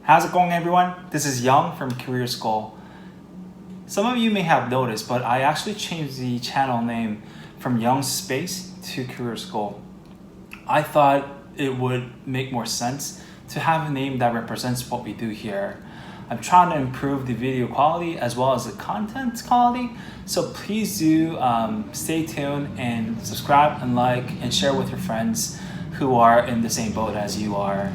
How's it going, everyone? This is Young from Career School. Some of you may have noticed, but I actually changed the channel name from Young Space to Career School. I thought it would make more sense to have a name that represents what we do here. I'm trying to improve the video quality as well as the content quality, so please do stay tuned and subscribe and like and share with your friends who are in the same boat as you are.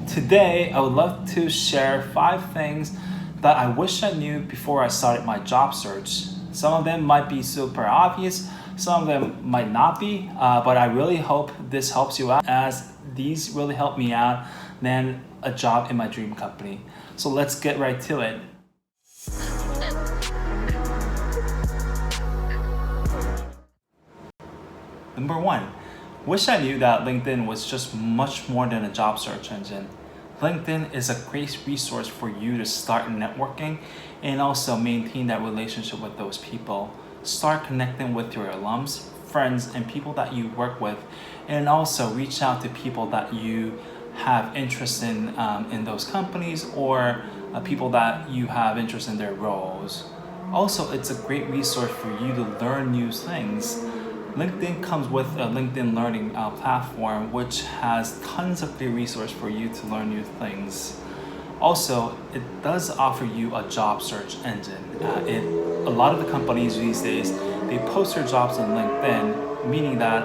Today, I would love to share 5 things that I wish I knew before I started my job search. Some of them might be super obvious, some of them might not be, but I really hope this helps you out, as these really help me out land a job in my dream company. So let's get right to it. Number 1, wish I knew that LinkedIn was just much more than a job search engine. LinkedIn is a great resource for you to start networking and also maintain that relationship with those people. Start connecting with your alums, friends, and people that you work with, and also reach out to people that you have interest in those companies, or people that you have interest in their roles. Also, it's a great resource for you to learn new things. LinkedIn comes with a LinkedIn Learning platform, which has tons of great resources for you to learn new things. Also, it does offer you a job search engine. A lot of the companies these days, they post their jobs on LinkedIn, meaning that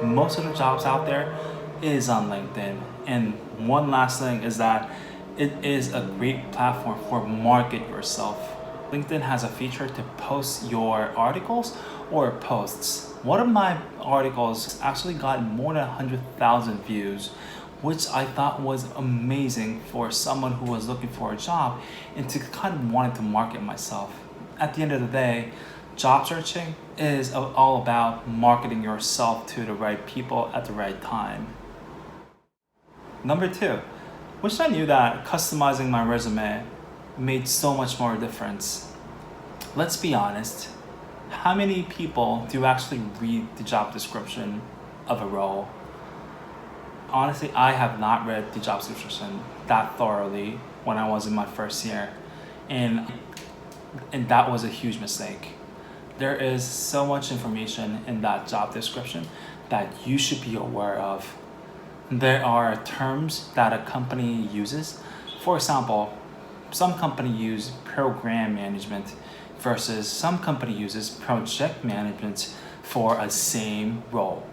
most of the jobs out there is on LinkedIn. And one last thing is that it is a great platform for market yourself. LinkedIn has a feature to post your articles or posts. One of my articles actually got more than 100,000 views, which I thought was amazing for someone who was looking for a job and to kind of wanted to market myself. At the end of the day, job searching is all about marketing yourself to the right people at the right time. Number 2, wish I knew that customizing my resume made so much more difference. Let's be honest, how many people do actually read the job description of a role? Honestly, I have not read the job description that thoroughly when I was in my first year, and that was a huge mistake. There is so much information in that job description that you should be aware of. There are terms that a company uses. For example, some company use program management versus some company uses project management for a same role.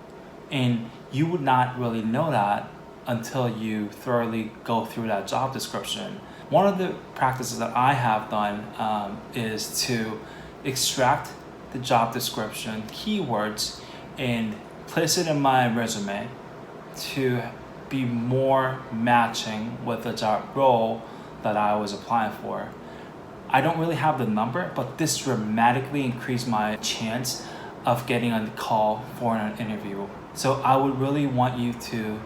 And you would not really know that until you thoroughly go through that job description. One of the practices that I have done is to extract the job description keywords and place it in my resume to be more matching with the job role that I was applying for. I don't really have the number, but this dramatically increased my chance of getting a call for an interview. So I would really want you to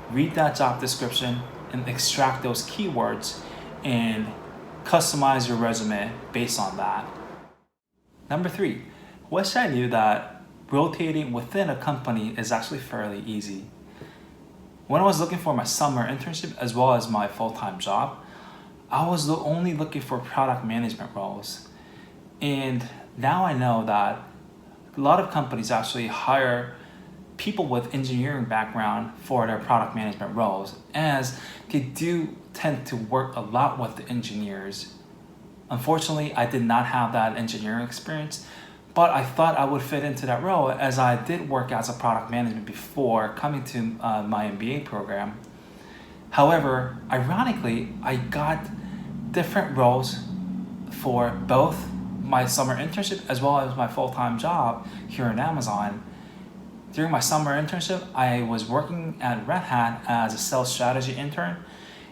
read that job description and extract those keywords and customize your resume based on that. Number 3, wish I knew that rotating within a company is actually fairly easy. When I was looking for my summer internship as well as my full-time job, I was only looking for product management roles. And now I know that a lot of companies actually hire people with engineering background for their product management roles, as they do tend to work a lot with the engineers. Unfortunately, I did not have that engineering experience, but I thought I would fit into that role, as I did work as a product manager before coming to my MBA program. However, ironically, I got different roles for both my summer internship as well as my full-time job here in Amazon. During my summer internship, I was working at Red Hat as a sales strategy intern,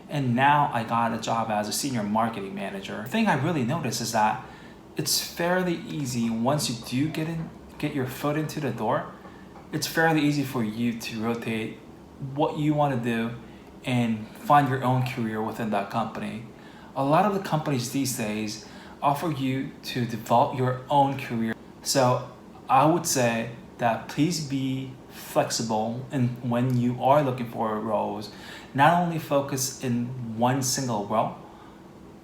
and now I got a job as a senior marketing manager. The thing I really noticed is that it's fairly easy once you do get your foot into the door. It's fairly easy for you to rotate what you want to do and find your own career within that company. A lot of the companies these days offer you to develop your own career. So I would say that please be flexible in when you are looking for roles. not only focus in one single role,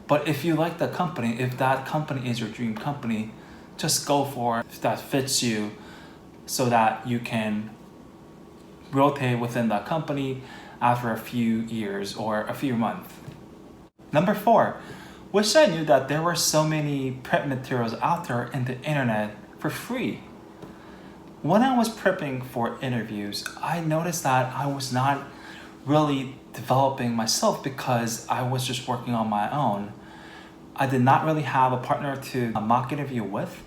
but if you like the company, if that company is your dream company, just go for it that fits you so that you can rotate within that company after a few years or a few months. Number 4, wish I knew that there were so many prep materials out there in the internet for free. When I was prepping for interviews, I noticed that I was not really developing myself because I was just working on my own. I did not really have a partner to mock interview with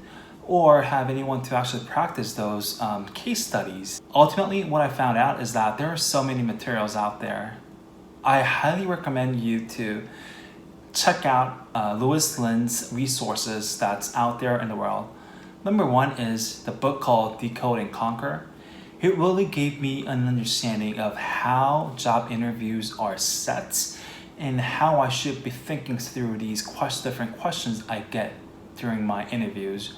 or have anyone to actually practice those case studies. Ultimately, what I found out is that there are so many materials out there. I highly recommend you to check out Louis Lin's resources that's out there in the world. Number 1 is the book called Decode and Conquer. It really gave me an understanding of how job interviews are set and how I should be thinking through these different questions I get during my interviews.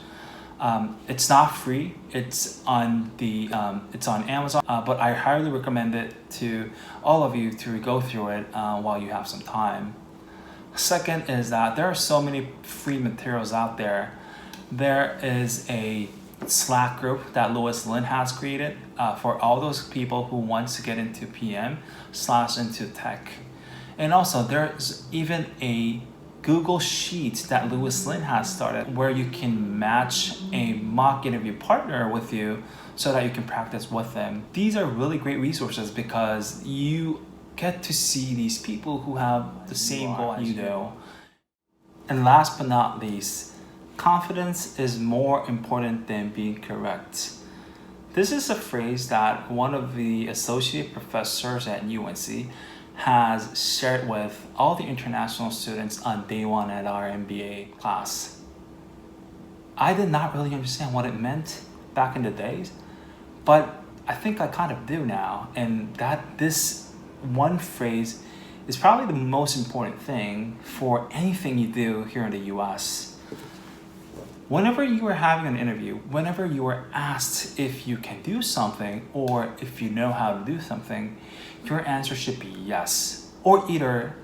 It's not free. It's on Amazon, but I highly recommend it to all of you to go through it while you have some time. Second is that there are so many free materials out there. There is a Slack group that Louis Lin has created for all those people who want to get into PM/into tech. And also there's even a Google Sheet that Louis Lin has started where you can match a mock interview partner with you so that you can practice with them. These are really great resources because you get to see these people who have the same goal as you do. And last but not least, confidence is more important than being correct. This is a phrase that one of the associate professors at UNC has shared with all the international students on day 1 at our MBA class. I did not really understand what it meant back in the days, but I think I kind of do now, and that this one phrase is probably the most important thing for anything you do here in the US. Whenever you are having an interview, whenever you are asked if you can do something or if you know how to do something, your answer should be yes. Or either,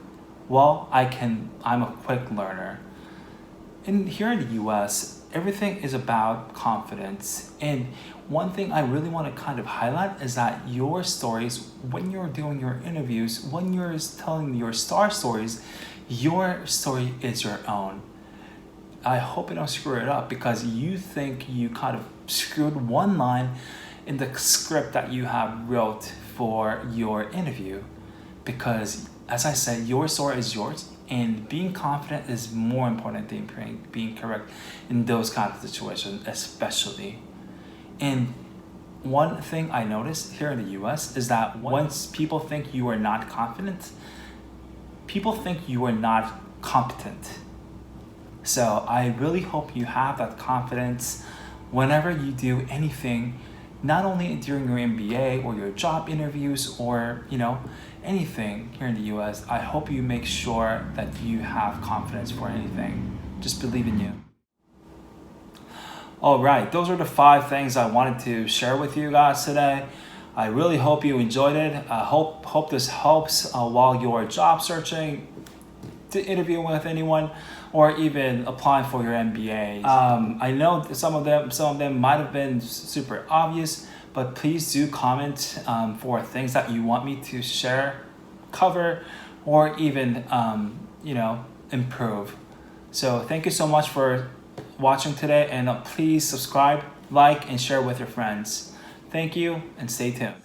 well, I'm a quick learner. And here in the US, everything is about confidence. And one thing I really want to kind of highlight is that your stories, when you're doing your interviews, when you're telling your star stories, your story is your own. I hope you don't screw it up because you think you kind of screwed one line in the script that you have wrote for your interview. Because as I said, your story is yours, and being confident is more important than being correct in those kind of situations, especially. And one thing I noticed here in the US is that once people think you are not confident, people think you are not competent. So I really hope you have that confidence whenever you do anything, not only during your MBA or your job interviews or, anything here in the US. I hope you make sure that you have confidence for anything. Just believe in you. All right, those are the 5 things I wanted to share with you guys today. I really hope you enjoyed it. I hope this helps while you're job searching, to interview with anyone, or even applying for your MBA. I know some of them might have been super obvious, but please do comment for things that you want me to share, cover, or even improve. So thank you so much for watching today, and please subscribe, like, and share with your friends. Thank you, and stay tuned.